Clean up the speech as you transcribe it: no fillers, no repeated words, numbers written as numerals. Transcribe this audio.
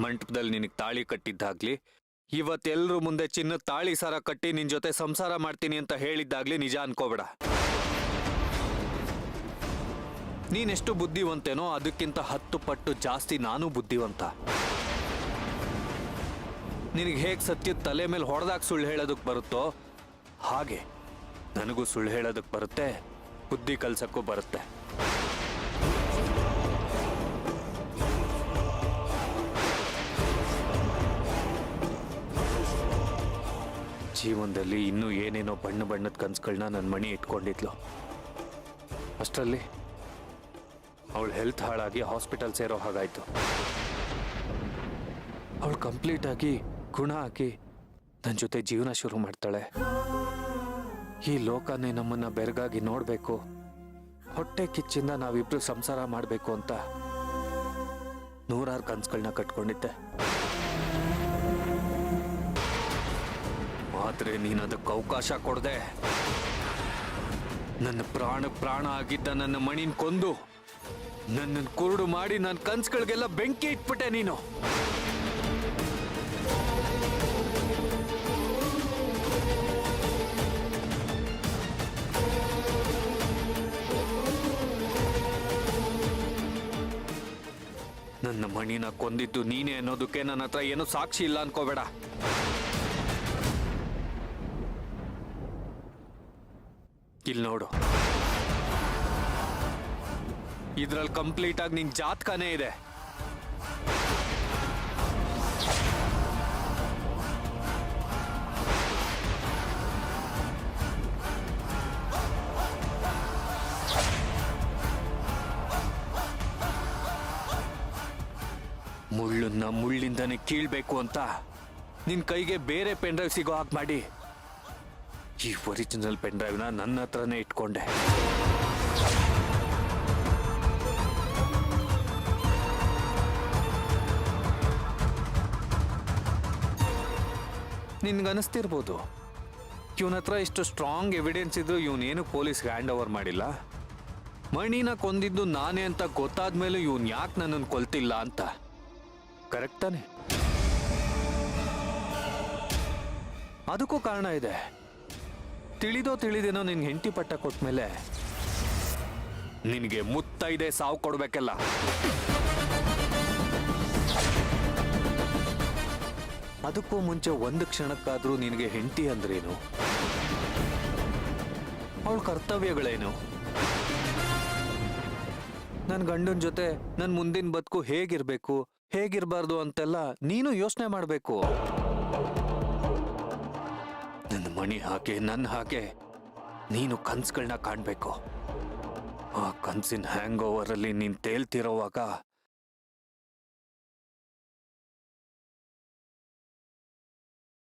ಮಂಟಪದಲ್ಲಿ ನಿನಗೆ ತಾಳಿ ಕಟ್ಟಿದ್ದಾಗ್ಲಿ, ಇವತ್ತೆಲ್ರೂ ಮುಂದೆ ಚಿನ್ನದ ತಾಳಿ ಸರ ಕಟ್ಟಿ ನಿನ್ ಜೊತೆ ಸಂಸಾರ ಮಾಡ್ತೀನಿ ಅಂತ ಹೇಳಿದ್ದಾಗ್ಲಿ ನಿಜ ಅನ್ಕೋಬೇಡ. ನೀನೆಷ್ಟು ಬುದ್ಧಿವಂತೇನೋ ಅದಕ್ಕಿಂತ 10 ಪಟ್ಟು ಜಾಸ್ತಿ ನಾನು ಬುದ್ಧಿವಂತ. ನಿನಗೆ ಹೇಗೆ ಸತ್ಯದ ತಲೆ ಮೇಲೆ ಹೊಡೆದಾಗ ಸುಳ್ಳು ಹೇಳೋದಕ್ಕೆ ಬರುತ್ತೋ ಹಾಗೆ ನನಗೂ ಸುಳ್ಳು ಹೇಳೋದಕ್ಕೆ ಬರುತ್ತೆ, ಬುದ್ಧಿ ಕಲ್ಸಕ್ಕೂ ಬರುತ್ತೆ. ಜೀವನದಲ್ಲಿ ಇನ್ನೂ ಏನೇನೋ ಬಣ್ಣದ ಕನ್ಸುಗಳನ್ನ ನನ್ನ ಮಣಿ ಇಟ್ಕೊಂಡಿದ್ಲು. ಅಷ್ಟರಲ್ಲಿ ಅವಳು ಹೆಲ್ತ್ ಹಾಳಾಗಿ ಹಾಸ್ಪಿಟಲ್ ಸೇರೋ ಹಾಗಾಯ್ತು. ಅವಳು ಕಂಪ್ಲೀಟ್ ಆಗಿ ಗುಣ ಆಗಿ ನನ್ನ ಜೊತೆ ಜೀವನ ಶುರು ಮಾಡ್ತಾಳೆ. ಈ ಲೋಕನೇ ನಮ್ಮನ್ನ ಬೆರಗಾಗಿ ನೋಡ್ಬೇಕು, ಹೊಟ್ಟೆ ಕಿಚ್ಚಿಂದ ನಾವಿಬ್ರು ಸಂಸಾರ ಮಾಡಬೇಕು ಅಂತ 100 ಕನ್ಸುಗಳನ್ನ ಕಟ್ಕೊಂಡಿದ್ದೆ. ಆದ್ರೆ ನೀನು ಅದಕ್ಕೆ ಅವಕಾಶ ಕೊಡದೆ ನನ್ನ ಪ್ರಾಣ ಆಗಿದ್ದ ನನ್ನ ಮಣಿನ ಕೊಂದು ನನ್ನನ್ನು ಕುರುಡು ಮಾಡಿ ನನ್ನ ಕನ್ಸುಗಳಿಗೆಲ್ಲ ಬೆಂಕಿ ಇಟ್ಬಿಟ್ಟೆ ನೀನು. ನನ್ನ ಮಣಿನ ಕೊಂದಿದ್ದು ನೀನೇ ಅನ್ನೋದಕ್ಕೆ ನನ್ನ ಹತ್ರ ಏನೂ ಸಾಕ್ಷಿ ಇಲ್ಲ ಅನ್ಕೋಬೇಡ. ಇಲ್ಲಿ ನೋಡು, ಇದ್ರಲ್ಲಿ ಕಂಪ್ಲೀಟ್ ಆಗಿ ನಿನ್ ಜಾತಕನೇ ಇದೆ. ಮುಳ್ಳನ್ನ ಮುಳ್ಳಿಂದಾನೆ ಕೀಳ್ಬೇಕು ಅಂತ ನಿನ್ ಕೈಗೆ ಬೇರೆ ಪೆನ್ ಡ್ರೈವ್ ಸಿಗೋ ಹಾಗೆ ಮಾಡಿ ಈ ಒರಿಜಿನಲ್ ಪೆನ್ ಡ್ರೈವ್ನ ನನ್ನ ಹತ್ರನೇ ಇಟ್ಕೊಂಡೆ. ನಿನ್ಗನಿಸ್ತಿರ್ಬೋದು, ಇವನ ಹತ್ರ ಇಷ್ಟು ಸ್ಟ್ರಾಂಗ್ ಎವಿಡೆನ್ಸ್ ಇದ್ರು ಇವನೇನು ಪೊಲೀಸ್ಗೆ ಹ್ಯಾಂಡ್ ಓವರ್ ಮಾಡಿಲ್ಲ. ಮಣಿನ ಕೊಂದಿದ್ದು ನಾನೇ ಅಂತ ಗೊತ್ತಾದ್ಮೇಲೆ ಇವನ್ ಯಾಕೆ ನನ್ನನ್ನು ಕೊಲ್ತಿಲ್ಲ ಅಂತ. ಕರೆಕ್ಟ್ ತಾನೆ? ಅದಕ್ಕೂ ಕಾರಣ ಇದೆ. ತಿಳಿದೇನೋ ನಿನ್ ಹೆಂಡತಿ ಪಟ್ಟ ಕೊಟ್ಮೇಲೆ ನಿನಗೆ ಮುತ್ತೈದೆ ಸಾವು ಕೊಡ್ಬೇಕಲ್ಲ. ಅದಕ್ಕೂ ಮುಂಚೆ ಒಂದು ಕ್ಷಣಕ್ಕಾದ್ರೂ ನಿನಗೆ ಹೆಂಡತಿ ಅಂದ್ರೇನು, ಅವಳ ಕರ್ತವ್ಯಗಳೇನು, ನನ್ನ ಗಂಡನ ಜೊತೆ ನನ್ನ ಮುಂದಿನ ಬದುಕು ಹೇಗಿರ್ಬೇಕು ಹೇಗಿರ್ಬಾರ್ದು ಅಂತೆಲ್ಲ ನೀನು ಯೋಚನೆ ಮಾಡಬೇಕು. ನನ್ನ ಮಣಿ ಹಾಗೆ ನನ್ನ ಹಾಗೆ ನೀನು ಕನ್ಸುಗಳನ್ನ ಕಾಣ್ಬೇಕು. ಆ ಕನ್ಸಿನ ಹ್ಯಾಂಗ್ ಓವರ್ ಅಲ್ಲಿ ನೀನ್ ತೇಲ್ತಿರೋವಾಗ